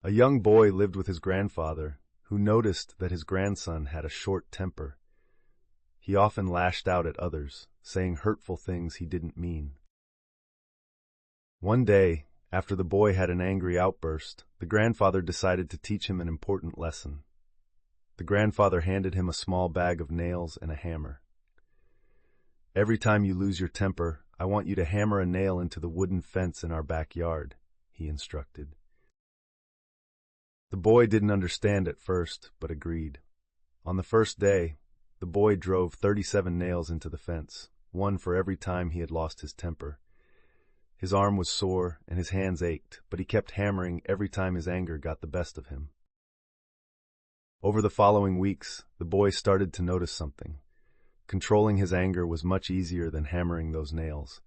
A young boy lived with his grandfather, who noticed that his grandson had a short temper. He often lashed out at others, saying hurtful things he didn't mean. One day, after the boy had an angry outburst, the grandfather decided to teach him an important lesson. The grandfather handed him a small bag of nails and a hammer. "Every time you lose your temper, I want you to hammer a nail into the wooden fence in our backyard," he instructed. The boy didn't understand at first, but agreed. On the first day, the boy drove 37 nails into the fence, one for every time he had lost his temper. His arm was sore and his hands ached, but he kept hammering every time his anger got the best of him. Over the following weeks, the boy started to notice something. Controlling his anger was much easier than hammering those nails.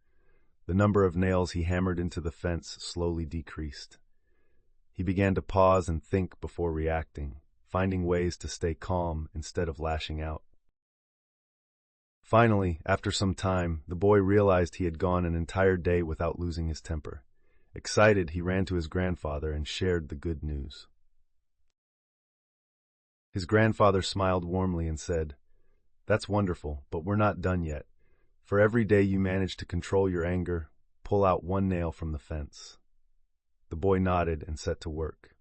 The number of nails he hammered into the fence slowly decreased. He began to pause and think before reacting, finding ways to stay calm instead of lashing out. Finally, after some time, the boy realized he had gone an entire day without losing his temper. Excited, he ran to his grandfather and shared the good news. His grandfather smiled warmly and said, "That's wonderful, but we're not done yet. For every day you manage to control your anger, pull out one nail from the fence." The boy nodded and set to work.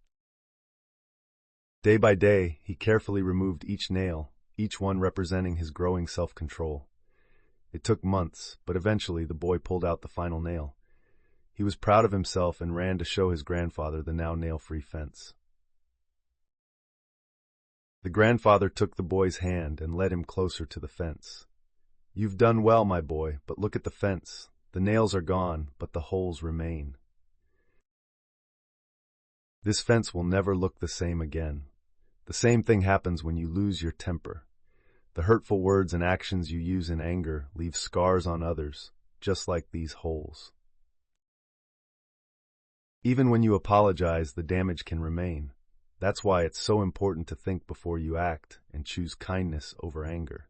Day by day, he carefully removed each nail, each one representing his growing self-control. It took months, but eventually the boy pulled out the final nail. He was proud of himself and ran to show his grandfather the now nail-free fence. The grandfather took the boy's hand and led him closer to the fence. "You've done well, my boy, but look at the fence. The nails are gone, but the holes remain. This fence will never look the same again. The same thing happens when you lose your temper. The hurtful words and actions you use in anger leave scars on others, just like these holes. Even when you apologize, the damage can remain. That's why it's so important to think before you act and choose kindness over anger."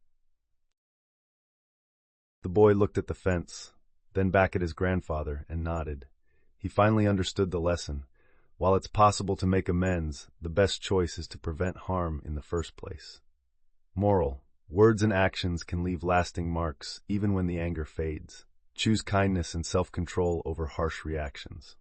The boy looked at the fence, then back at his grandfather, and nodded. He finally understood the lesson. While it's possible to make amends, the best choice is to prevent harm in the first place. Moral: words and actions can leave lasting marks even when the anger fades. Choose kindness and self-control over harsh reactions.